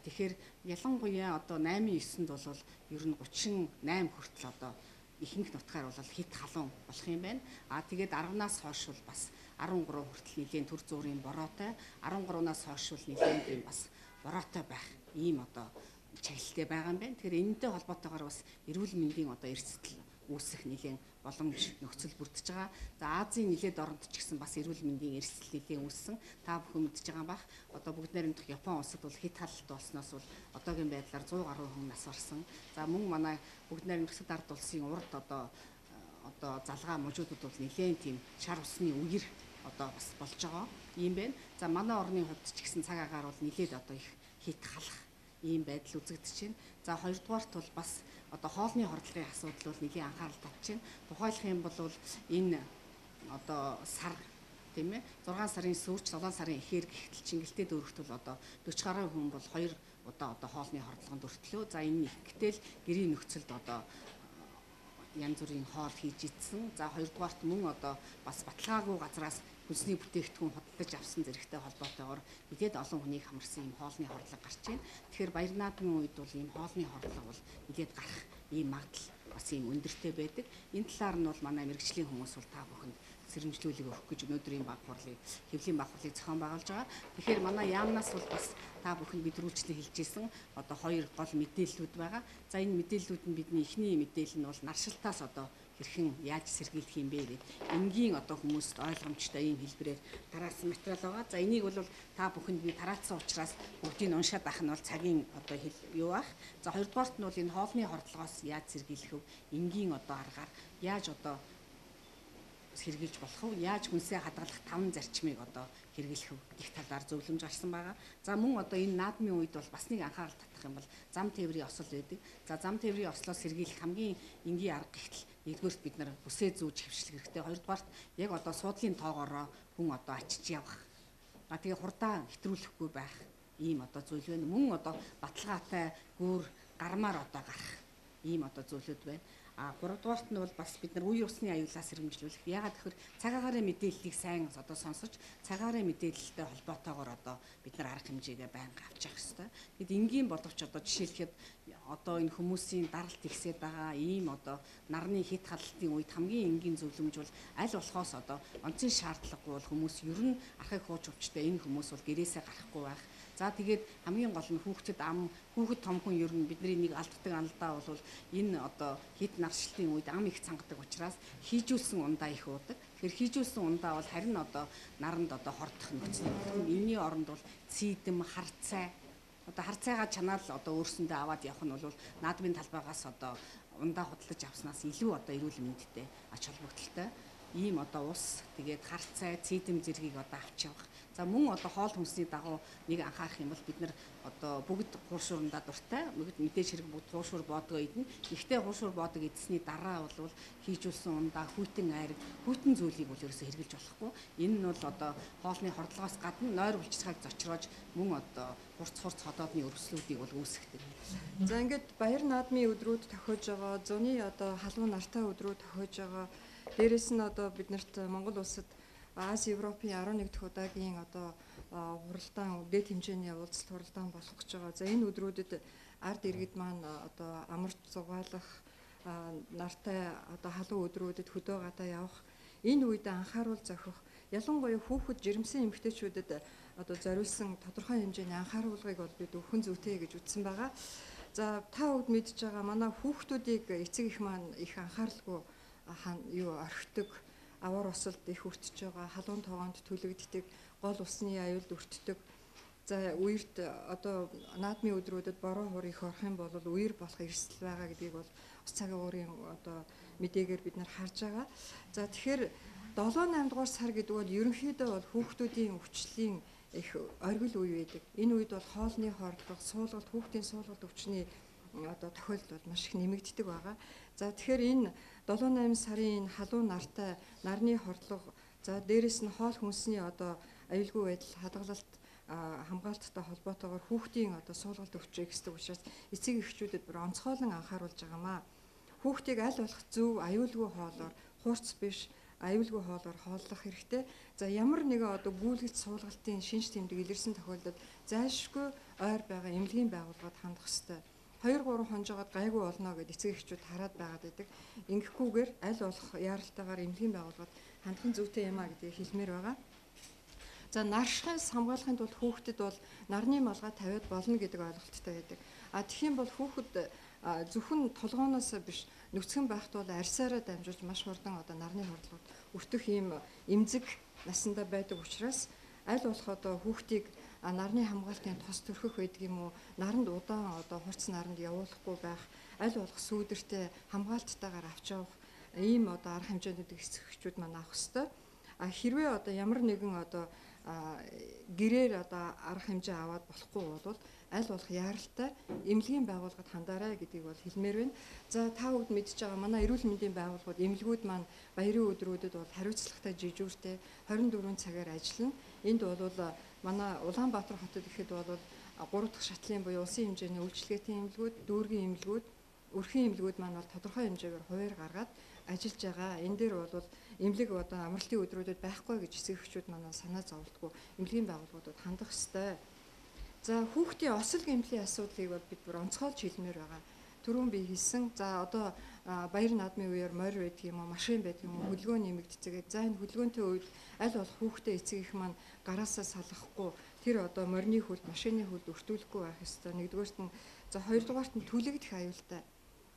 Тэгэхээр ялангуяа одоо 8-9-нд бол ер нь 38 хүртэл одоо ихэнх нутгаар бол хит халуун болох юм байна. Тэгээд 10-наас хойш бол бас 13 хүртэл нэлийн төр зүрийн бороотой, 13-наас хойш бол нэлийн тийм бас бороотой байх ийм одоо чиглэлтэй байгаа юм байна. Тэгэхээр энэтэй холбоотойгоор бас эрүүл мэндийн одоо эрсдэл үүсэх нэлийн боломж нөхцөл бүрдэж байгаа. За Азийн нэлээд оронд ч гэсэн бас эрүүл мэндийн эрсдэл нэлийн үүссэн. Та бүхэн мэдж байгаа бах. Одоо бүгд найрамдах Япон улсад бол хит халалт болсноос бол одоогийн байдлаар 100 гаруй хүн нас барсан. За мөн манай бүгд найрамдах ард улсын урд одоо залгаа мужуудад бол нэлээд тийм шар усны үер одоо бас болж байгаа юм байна. За манай орны хувьд ч гэсэн цаг агаар бол нэлээд одоо их хит халах ийм байдал үзэгдэж байна. За хоёрдугаарт бол бас одоо хоолны хордлогын асуудал бол нэлийн анхаарал татж байна. Тухайлх юм бол энэ одоо сар тийм ээ 6 сарын сүүлч 7 сарын эхээр гихтэл Чингэлтэй дөрөвт бол одоо 40 гаруй хүн бол 2 удаа одоо хоолны хордлогонд өртлөө. За энэ ихтэл гэрийн нөхцөлд одоо янз бүрийн хоол хийж идсэн. За хоёрдугаарт мөн одоо бас баталгаагүй газраас хүнсний бүтээгдэхүүн худалдаж авсан зэрэгтэй холбоотойгоор нэлээд олон хүнийг хамарсан ийм хоолны хордлого гарч байна. Тэгэхээр баяр наадмын үед бол ийм хоолны хордлого бол нэлээд гарах ийм магадлал бас ийм өндөртэй байдаг. Энэ талаар нь бол манай мэрэгжлийн хүмүүс бол та бүхэнд сэрэмжлүүлэг өгөх гэж өнөөдрийн баг хурлыг хэвлэлийн баг хурлыг зохион байгуулж байгаа. Тэгэхээр манай яамнаас бол бас та бүхэнд бид рүүлжлэн хэлжсэн одоо хоёр гол мэдээллүүд байгаа. За энэ мэдээллүүд нь бидний эхний мэдээлэл нь бол наршилтаас одоо хэрхэн яаж сэргийлэх юм бэ гэдэг энгийн одоо хүмүүст ойлгомжтой ийм хэлбэрээр тараасан материал байгаа. За энийг бол та бүхэнд би тараацсан учраас бүгдийг уншаад авах нь бол цагийн одоо юу ах. За хоёрдугаарт нь бол энэ хоолны хордлогоос яаж сэргийлэх вэ? Энгийн одоо аргаар яаж одоо сэргийлж болох вэ? Яаж хүнсээ хадгалах 5 зарчмыг одоо хэрэглэх вэ гэх талаар зөвлөмж гарсан байгаа. За мөн одоо энэ наадмын үед бол бас нэг анхаарал татах юм бол зам тээврийн осол байдаг. За зам тээврийн ослоос сэргийлэх хамгийн энгийн арга гэхтэл нэгдүгээрт бид нар бүсээ зүүж хэвшлэх хэрэгтэй. Хоёрдугаарт яг одоо суудлын тоогоороо хүн одоо ачиж явах. Тэгээ хурдаа хэтрүүлэхгүй байх ийм одоо зүйл байна. Мөн одоо баталгаатай гүүр гармаар одоо гарах ийм одоо зүйлүүд байна. Гуравдугаарт нь бол бас бид нар үе усны аюулаас сэрэмжлүүлэх. Ягаад гэхээр цаг агаарын мэдээллийг сайн одоо сонсож, цаг агаарын мэдээлэлтэй холбоотойгоор одоо бид нар арга хэмжээгээ байнга авч явах хэрэгтэй. Тэгэд энгийн боловч одоо жишээлхэд одоо энэ хүмүүсийн даралт ихсээд байгаа ийм одоо нарны хит халалтын үед хамгийн энгийн зөвлөмж бол аль болохоос одоо онцгийн шаардлагагүй бол хүмүүс ер нь архыг хууч өвчтэй энэ хүмүүс бол гэрээсээ гарахгүй байх. За тэгээд хамгийн гол нь хүүхэд том хүн ер нь бидний нэг алддаг алдаа бол энэ одоо хит наршилтын үед ам их цангадаг учраас хийжүүлсэн ундаа их уудаг. Тэгэхээр хийжүүлсэн ундаа бол харин одоо наранд одоо хордох нөхцөл бүрдэх. Энэний оронд бол цийдэм, харцай одоо харцайгаа чанаал одоо өөрсөндөө аваад явах нь бол наадмын талбайгаас одоо ундаа худалдаж авснаас илүү одоо эрүүл мэндтэй ач холбогдолтой ийм одоо ус тэгээд харцай, цийдэм зэргийг одоо авч явах. За мөн одоо хоол хүнсний дагуу нэг анхаарах юм бол бид нар одоо бүгд хуушуурандаа дуртай. Мэдээж хэрэг бүгд хуушуур боодгоо идэнэ. Гэхдээ хуушуур боодог идсэний дараа бол хийжүүлсэн ундаа хүйтэн айраг, хүйтэн зүйлийг бол ерөөсөө хэрглэж болохгүй. Энэ нь бол одоо хоолны хордлогоос гадна нойр булчирхайг зочроож мөн одоо хурц ходоодны өрсөлдүүдийг бол үүсгэдэг. За ингээд баяр наадмын өдрүүд тохиож байгаа, зуны одоо халуун нартай өдрүүд тохиож байгаа. Дээрээс нь одоо биднэрт Монгол улсад Ази Европын 11 дахь удаагийн одоо хуралдаан дээд хэмжээний уулзалт хуралдаан болох гэж байгаа. За энэ өдрүүдэд ард иргэд маань одоо амарч зугаалах нартай одоо халуун өдрүүдэд хөдөө гадаа явах энэ үед анхааруул зохих ялангуяа хүүхэд жирэмсэн эмэгтэйчүүдэд одоо зориулсан тодорхой хэмжээний анхааруулгыг бол бид өхөн зүйтэй гэж үзсэн байгаа. За та бүгд мэдж байгаа манай хүүхдүүдийг эцэг их маань их анхааралгүй орхидог, аваар осолд их өртөж байгаа, халуун тоогоонд түлэгддэг, гол усны аюулд өртдөг. За үерт одоо наадмын өдрүүдэд бороо хур их орох юм бол үер болох эрсдэл байгаа гэдгийг бол ус цагийн уурын одоо мэдээгээр бид нар харж байгаа. За тэгэхээр 7-8 дугаар сар гэдэг бол ерөнхийдөө бол хүүхдүүдийн өвчлөлийн их оргил үе байдаг. Энэ үед бол хоолны хордлого, суулгалт, хүүхдийн суулгалт өвчний одоо тохиолдол бол маш их нэмэгддэг байгаа. За тэгэхээр энэ 7-8 сарын энэ халуун нартай нарны хордлого, за дээрэс нь хоол хүнсний одоо аюулгүй байдал, хадгалалт хамгаалттай холбоотойгоор хүүхдийн одоо суулгалт өвчийг гэсэн учраас эцэг эхчүүдэд бүр онцгойлон анхааруулж байгаамаа. Хүүхдийг аль болох зөв аюулгүй хоолоор, хуурц биш аюулгүй хоолоор хооллох хэрэгтэй. За ямар нэгэн одоо гүйлгэц суулгалтын шинж тэмдэг илэрсэн тохиолдолд зайлшгүй ойр байгаа эмнэлгийн байгууллагад хандах ёстой. 2-3 хонжоогоод гайгүй болно гэд эцэг эхчүүд хараад байгаад байдаг. Ингэхгүйгээр аль болох яаралтайгаар эмнэлгийн байгууллагад хандах нь зүйтэй юм а гэдгийг хэлмээр байгаа. За наршихаас хамгаалахын тулд хүүхдэд бол нарны малгай тавиад болно гэдэг ойлголттой байдаг. Тэгэх юм бол хүүхэд зөвхөн толгооноос биш нүцгэн байхад бол арьсаараа дамжуулж маш хурдан одоо нарны хордлогод өртөх ийм эмзэг насандаа байдаг учраас аль болох одоо хүүхдийг нарны хамгаалтын тос төрхөх байдаг юм уу, наранд удаан одоо хурц наранд явуулахгүй байх, аль болох сүүдэртэй хамгаалттайгаар авч явах ийм одоо арга хэмжээнүүдийг эцэгчүүд маань авах ёстой. Хэрвээ одоо ямар нэгэн одоо гэрээр одоо арга хэмжээ аваад болохгүй бол аль болох яаралтай эмнэлгийн байгууллагад хандаарай гэдгийг бол хэлмээр байна. За та бүгд мэдж байгаа манай эрүүл мэндийн байгууллагууд эмнэлгүүд маань баярын өдрүүдэд бол хариуцлагатай жижүүртэй 24 цагаар ажиллана. Энд бол манай Улаанбаатар хотод ихэд бол 3 дахь шатлын буюу улсын хэмжээний үйлчилгээтэй эмнэлгүүд, дүүргийн эмнэлгүүд, өрхийн эмнэлгүүд маань бол тодорхой хэмжээгээр хуваар гаргаад ажиллаж байгаа. Энэ дээр бол эмнэлэг одоо амралтын өдрүүдэд байхгүй гэж эцэг эхчүүд манай санаа зовлтгүй эмнэлгийн байгууллагуудад хандах ёстой. За хүүхдийн осол гэмтлийн асуудлыг бол бид бүр онцгойлж хэлмээр байгаа. Түрүүн би хэлсэн. За одоо баяр наадмын үеэр морь байдаг юм уу, машин байдаг юм уу, хөдөлгөөн нэмэгдцээгээд за энэ хөдөлгөөнтэй үед аль болох хүүхдээ эцэг их маань гараасаа салгахгүй тэр одоо морины хөлд, машины хөлд өртүүлэхгүй байх ёстой. Нэгдүгээрт нь за хоёрдугаарт нь түлэгдэх аюултай.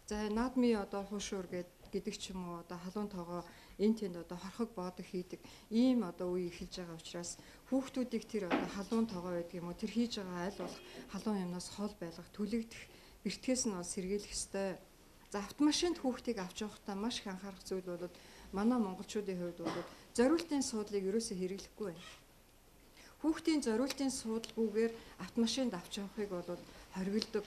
За наадмын одоо хуушуур гэдэг ч юм уу одоо халуун тоогоо энэ тэнд одоо хорхог боодог хийдэг ийм одоо үе эхэлж байгаа учраас хүүхдүүдийг тэр одоо халуун тоогоо байдаг юм уу тэр хийж байгаа аль болох халуун юмнаас хол байлгах түлэгдэх бэртгэс нь бол сэргийлэх ёстой. За автомашинд хүүхдийг авч явахдаа маш их анхаарах зүйл бол манай монголчуудын хувьд бол зориултын суудлыг ерөөсөө хэрэглэхгүй байна. Хүүхдийн зориултын суудлгүйгээр автомашинд авч явахыг бол хоригддог.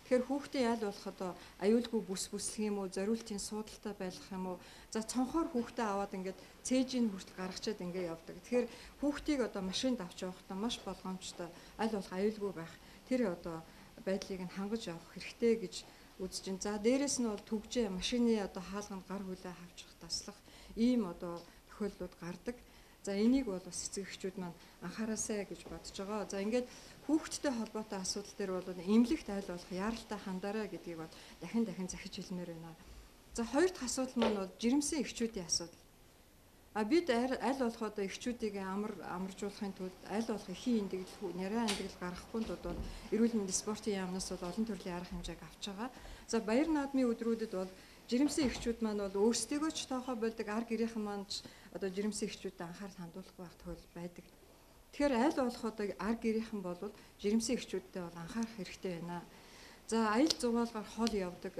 Тэгэхээр хүүхдээ аль болох одоо аюулгүй бүслэх юм уу, зориултын суудалтай байлгах юм уу. За цонхоор хүүхдээ аваад ингээд цээжийн хүртэл гаргачаад ингээд явдаг. Тэгэхээр хүүхдийг одоо машинд авч явахдаа маш болгоомжтой аль болох аюулгүй байх. Тэр одоо байдлыг нь хангаж явах хэрэгтэй гэж үзэж байна. За дээрэс нь бол түгжээ машины одоо хаалганд гар хүлээ хавчих таслах ийм одоо тохиолдлууд гардаг. За энийг бол бас эцэг эхчүүд маань анхаараасай гэж бодож байгаа. За ингээд хүүхдтэй холбоотой асуудал дээр бол эмнэлэгт аль болох яаралтай хандаарай гэдгийг бол дахин захиж хэлмээр байна. За хоёр дахь асуудал маань бол жирэмсэн эхчүүдийн асуудал. Бид аль болох одоо эхчүүдийг амаржуулахын тулд аль болох эхийн эндэгдэл, няраа эндэгдэл гаргахгүй тулд бол эрүүл мэндийн спортын яамнаас бол олон төрлийн арга хэмжээг авч байгаа. За баяр наадмын өдрүүдэд бол жирэмсэн эхчүүд маань бол өөрсдийгөө ч тоохоо болдог ар гэрийнхэн маань одоо жирэмсэн эхчүүдэд анхаарал хандуулахгүй байх тохиол байдаг. Тэгэхээр аль болох одоо ар гэрийнхэн бол жирэмсэн эхчүүдтэй бол анхаарах хэрэгтэй байна. За аял зугаалгаар хол явдаг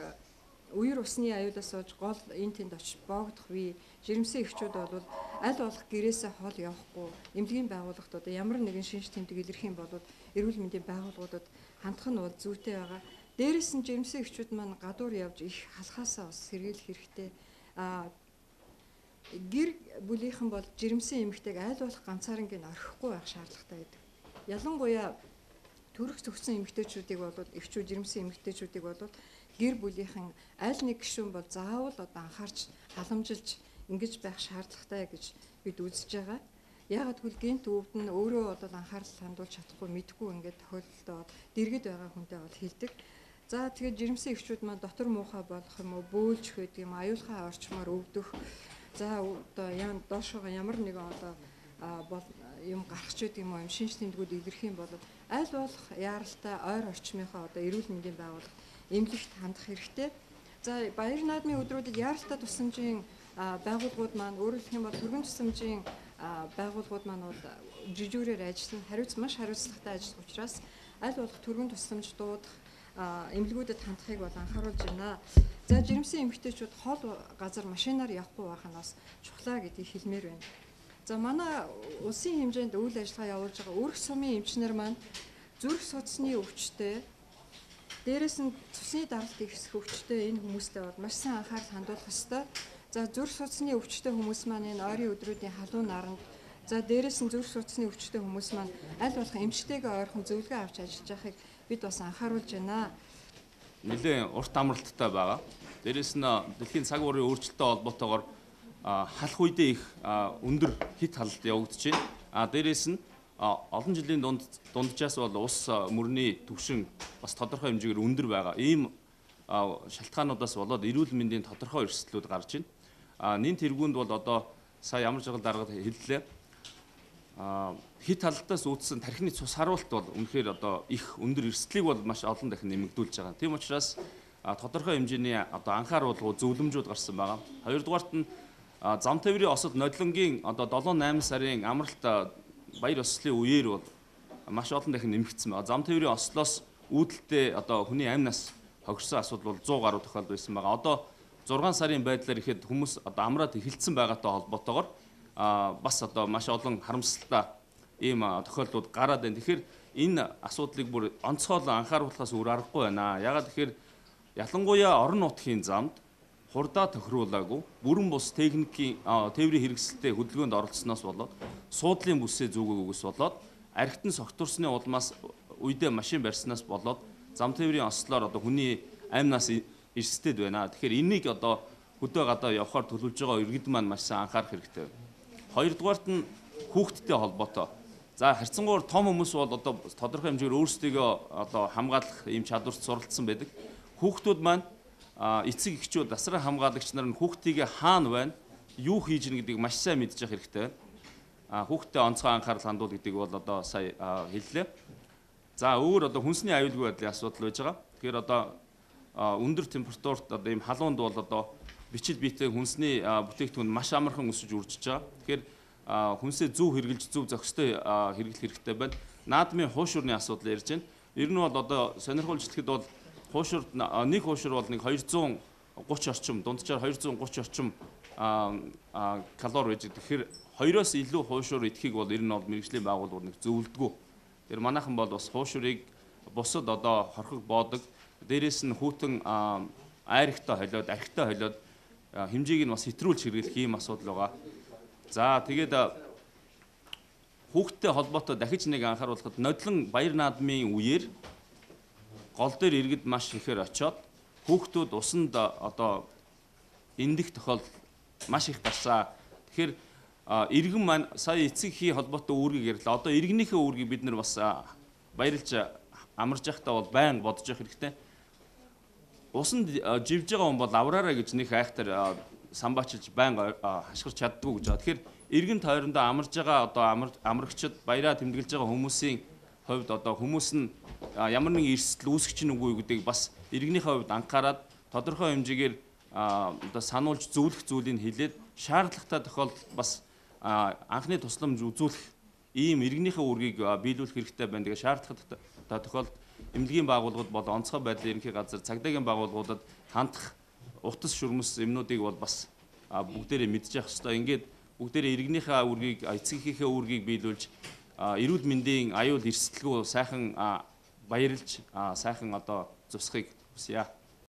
үер усны аюулаас олж гол энэ тэнд очиж боогдох үе жирэмсэн эхчүүд бол аль болох гэрээсээ хол явахгүй эмнэлгийн байгууллагт одоо ямар нэгэн шинж тэмдэг илэрх юм бол эрүүл мэндийн байгууллагуудад хандах нь бол зүйтэй байгаа. Дээрээс нь жирэмсэн эхчүүд маань гадуур явж их халахаасаа бас сэргийлэх хэрэгтэй. Гэр бүлийнхэн бол жирэмсэн эмэгтэйг аль болох ганцаарныг орхихгүй байх шаардлагатай байдаг. Ялангуяа төрөх зөвхөн эмэгтэйчүүдийг бол эхчүүд жирэмсэн эмэгтэйчүүдийг бол гэр бүлийнхэн аль нэг гишүүн бол заавал одоо анхаарч халамжилж ингэж байх шаардлагатай гэж бид үзэж байгаа. Яг тэгвэл гинт өвд нь өөрөө бол анхаарал хандуулж чадахгүй мэдгүй ингээд тохиолдолд дэргэд байгаа хүнтэй бол хэлдэг. За тэгээд жирэмсэн эхчүүд маань дотор муухай болох юм уу, бөөлж хөдөг юм, аюулхай орчмоор өвдөх. За одоо доошоо ямар нэгэн одоо юм гарах ч гэдэг юм уу, шинж тэмдгүүд илэрх юм бол аль болох яаралтай ойр орчмынхаа одоо эрүүл мэндийн байгууллага эмнэлэгт хандах хэрэгтэй. За баяр наадмын өдрүүдэд яаралтай тусламжийн байгууллагууд маань өөрөөр хэлэх юм бол төрийн тусламжийн байгууллагууд маань бол жижүүрээр ажиллана, маш хариуцлагатай ажиллах учраас аль болох төрийн тусламж дуудах эмнэлгүүдэд хандахыг бол анхааруулж байна. За жирэмсэн эмэгтэйчүүд хол газар машинаар явахгүй байх нь бас чухлаа гэдгийг хэлмээр байна. За манай улсын хэмжээнд үйл ажиллагаа явуулж байгаа өрх сумын эмчнэр маань зүрх судасны өвчтөй дээрээс нь цусны даралт ихсэх өвчтөй энэ хүмүүстээ бол маш сайн анхаарал хандуулах ёстой. За зүрх судасны өвчтөй хүмүүс маань энэ ойрын өдрүүдийн халуун наранд за дээрээс нь зүрх судасны өвчтөй хүмүүс маань аль болох эмчтэйгээ ойрхон зөвлөгөө авч ажиллаж байхыг бид бас анхааруулж байна. Нэлээд урт амралттай байгаа. Дээрээс нь дэлхийн цаг уурын өөрчлөлттэй холбоотойгоор халах үедээ их өндөр хит халалт явагдаж байна. Дээрээс нь олон жилийн дунджаас бол ус мөрний түвшин бас тодорхой хэмжээгээр өндөр байгаа. Ийм шалтгаануудаас болоод эрүүл мэндийн тодорхой эрсдлүүд гарч байна. Нэн тэргуунд бол одоо сая ямар жагал даргад хэллээ. Хит халалтаас үүдсэн тархины цус харуулт бол үнэхээр одоо их өндөр эрсдлийг бол маш олон дахин нэмэгдүүлж байгаа. Тийм учраас тодорхой хэмжээний одоо анхааруулгуу зөвлөмжүүд гарсан байгаа. Хоёрдугаарт нь зам тээврийн осод нодлонгийн одоо 7-8 сарын амралт баяр ёслолын үеэр бол маш олон дахин нэмэгдсэн байна. Зам тээврийн ослоос үүдэлтэй одоо хүний амнаас хогшсон асуудал бол 100 гаруй тохиолдол байсан байгаа. Одоо 6 сарын байдлаар ихэд хүмүүс одоо амраад эхэлсэн байгаатай холбоотойгоор бас одоо маш олон харамсалтай ийм тохиолдлууд гараад байна. Тэгэхээр энэ асуудлыг бүр онцгойлон анхааруулахаас өөр аргагүй байна. Ягаад тэгэхээр ялангуяа орон нутгийн замд хурдаа тохируулаагүй бүрэн бус техникийн тээврийн хэрэгсэлтэй хөдөлгөөнд оролцсноос болоод суудлын бүсээ зүгөөгөөс болоод архитан согтурсны улмаас үедээ машин барьснаас болоод зам тээврийн ослоор одоо хүний амнаас эрсдэд байна. Тэгэхээр энийг одоо хөдөө гадаа явахаар төлөвлөж байгаа иргэд маань маш сайн анхаарах хэрэгтэй. Хоёрдугаарт нь хүүхдтэй холбоотой. За харьцангуйр том хүмүүс бол одоо тодорхой хэмжээгээр өөрсдийгөө одоо хамгаалах ийм чадварт суралцсан байдаг. Хүүхдүүд маань эцэг эхчүүд асран хамгаалагч нар нь хүүхдийгээ хаана байна, юу хийж ийн гэдгийг маш сайн мэдж явах хэрэгтэй. Хүүхдтэй онцгой анхаарал хандуул гэдгийг бол одоо сая хэллээ. За өөр одоо хүнсний аюулгүй байдлын асуудал байж байгаа. Тэгэхээр одоо өндөр температурт одоо ийм халуунд бол одоо бичил биетэй хүнсний бүтээгдэхүүн маш амархан өсөж үржиж байгаа. Тэгэхээр хүнсээ зөв хэрглэж зөв зохистой хэрэглэх хэрэгтэй байна. Наадмын хуушурны асуудал ярьж байна. Ер нь бол одоо сонирхолж хэлэхэд бол хуушурд нэг хуушур бол нэг 230 орчим, дунджаар 230 орчим калори байж. Тэгэхээр 2-оос илүү хуушур идэхийг бол ер нь бол мэргэжлийн байгууллагууд нэг зөвлөдгөө. Тэр манайхан бол бас хуушурыг бусад одоо хорхог боодог. Дээрээс нь хүүтэн айрхтай холиод, архитай холиод хэмжээг нь бас хэтрүүлж хэрэглэх ийм асуудал байгаа. За тэгээд хүүхдтэй холбоотой дахиж нэг анхааруулахад нодлон баяр наадмын үеэр гол дээр иргэд маш ихээр очиод хүүхдүүд усанд одоо эндэх тохиолдол маш их гарсан. Тэгэхээр иргэн маань сая эцэг эхийн холбоотой үүргийг ярьлаа. Одоо иргэнийхээ үүргийг бид нар бас баярлж амарч явахдаа бол байн бодож явах хэрэгтэй. Усанд живж байгаа хүн бол авраараа гэж нэг айхтар самбаачилж байн хашгирч чаддгүй гэж байна. Тэгэхээр иргэн тойрондоо амарж байгаа одоо амрагчид баяраа тэмдэглэж байгаа хүмүүсийн хувьд одоо хүмүүс нь ямар нэгэн эрсдэл үүсгэж чинь үгүй гэдгийг бас иргэнийхээ хувьд анхаарад тодорхой хэмжээгээр одоо сануулж зөвлөх зүйлийг хэлээд шаардлагатай тохиолдолд бас анхны тусламж үзүүлэх ийм иргэнийхээ үүргийг биелүүлэх хэрэгтэй байна. Тэгээ шаардлагатай тохиолдолд эмнэлгийн байгууллагууд бол онцгой байдлын ерөнхий газар цагдаагийн байгууллагуудад хандах утас шүрмэс юмнуудыг бол бас бүгдээрээ мэдж явах хэрэгтэй. Ингээд бүгдээрээ иргэнийхээ үүргийг, эцэг эхийнхээ үүргийг биелүүлж эрүүл мэндийн аюул эрсдэлгүй сайхан баярлж сайхан одоо зусхийг хүсье.